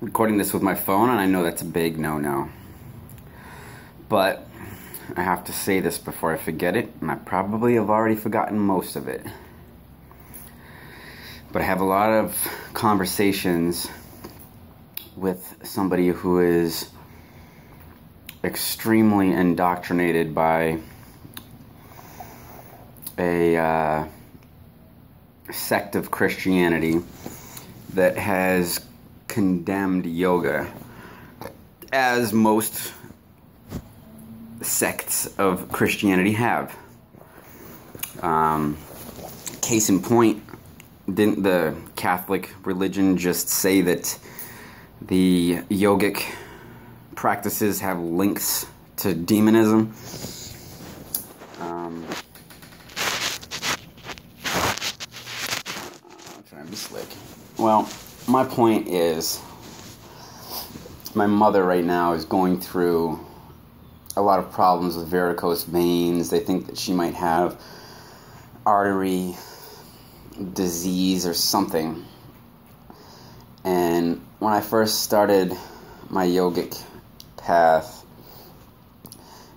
recording this with my phone, and I know that's a big no-no. But I have to say this before I forget it, and I probably have already forgotten most of it. But I have a lot of conversations with somebody who is extremely indoctrinated by a sect of Christianity that has condemned yoga, as most sects of Christianity have. Case in point, didn't the Catholic religion just say that the yogic practices have links to demonism? I'm trying to be slick. Well, my point is, my mother right now is going through a lot of problems with varicose veins. They think that she might have artery disease or something. And when I first started my yogic path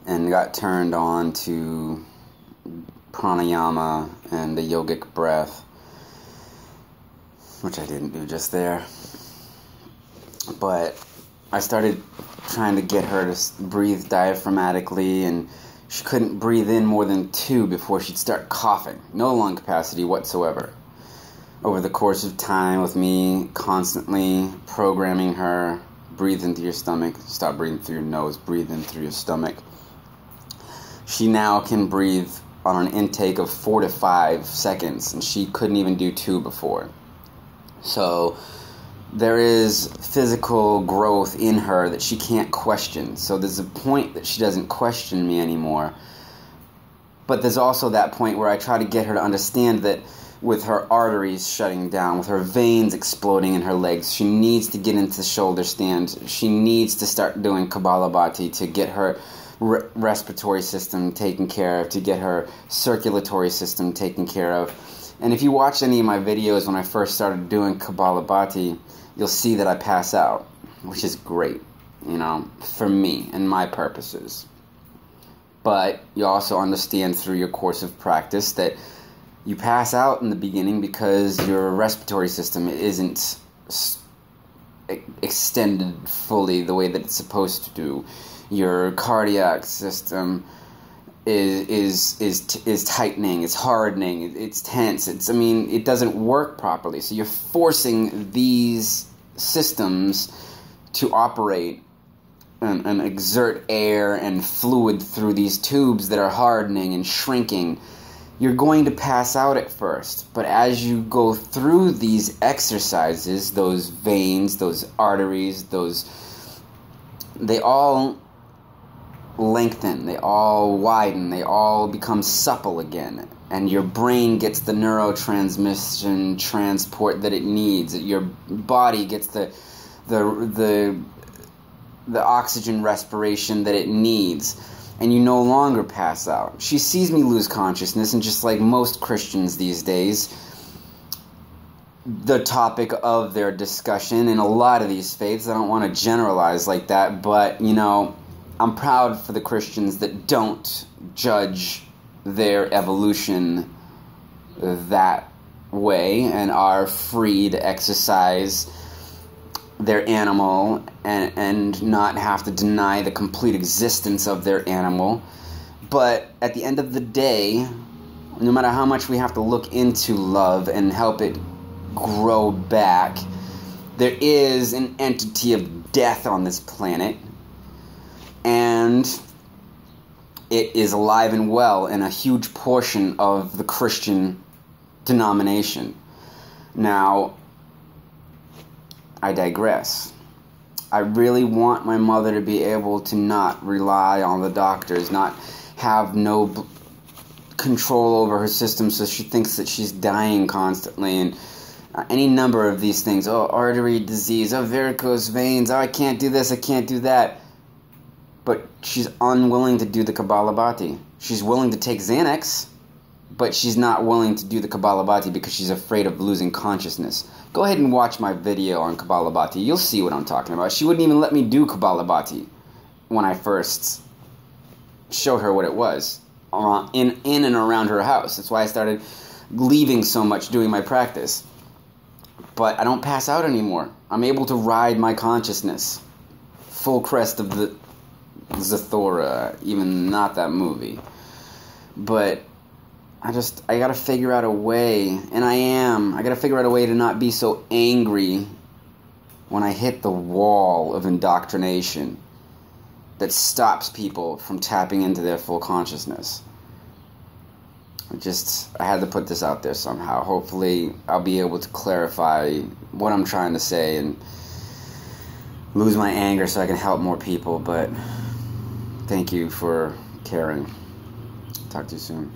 and got turned on to pranayama and the yogic breath, which I didn't do just there, but I started trying to get her to breathe diaphragmatically, and she couldn't breathe in more than 2 before she'd start coughing. No lung capacity whatsoever. Over the course of time, with me constantly programming her, breathe into your stomach, stop breathing through your nose, breathe in through your stomach, she now can breathe on an intake of 4 to 5 seconds, and she couldn't even do 2 before. So there is physical growth in her that she can't question. So there's a point that she doesn't question me anymore. But there's also that point where I try to get her to understand that with her arteries shutting down, with her veins exploding in her legs, she needs to get into shoulder stand. She needs to start doing Kapalabhati to get her respiratory system taken care of, to get her circulatory system taken care of. And if you watch any of my videos when I first started doing Kapalabhati, you'll see that I pass out, which is great, for me and my purposes. But you also understand through your course of practice that you pass out in the beginning because your respiratory system isn't extended fully the way that it's supposed to do. Your cardiac system is tightening, it's hardening, it's tense, it doesn't work properly. So you're forcing these systems to operate and exert air and fluid through these tubes that are hardening and shrinking. You're going to pass out at first, but as you go through these exercises, those veins, those arteries, they all lengthen, they all widen, they all become supple again, and your brain gets the neurotransmission transport that it needs. Your body gets the oxygen respiration that it needs, and you no longer pass out. She sees me lose consciousness, and just like most Christians these days, the topic of their discussion in a lot of these faiths, I don't want to generalize like that, but I'm proud for the Christians that don't judge their evolution that way and are free to exercise their animal and not have to deny the complete existence of their animal. But at the end of the day, no matter how much we have to look into love and help it grow back, there is an entity of death on this planet, and it is alive and well in a huge portion of the Christian denomination. Now, I digress. I really want my mother to be able to not rely on the doctors, not have no control over her system so she thinks that she's dying constantly, and any number of these things. Oh, artery disease, oh, varicose veins, oh, I can't do this, I can't do that. But she's unwilling to do the Kapalabhati. She's willing to take Xanax, but she's not willing to do the Kabbalah Bati because she's afraid of losing consciousness. Go ahead and watch my video on Kabbalah Bati. You'll see what I'm talking about. She wouldn't even let me do Kabbalah Bati when I first showed her what it was in and around her house. That's why I started leaving so much doing my practice. But I don't pass out anymore. I'm able to ride my consciousness. Full crest of the Zathura, even not that movie. But I gotta figure out a way, and I gotta figure out a way to not be so angry when I hit the wall of indoctrination that stops people from tapping into their full consciousness. I had to put this out there somehow. Hopefully I'll be able to clarify what I'm trying to say and lose my anger so I can help more people, but thank you for caring. Talk to you soon.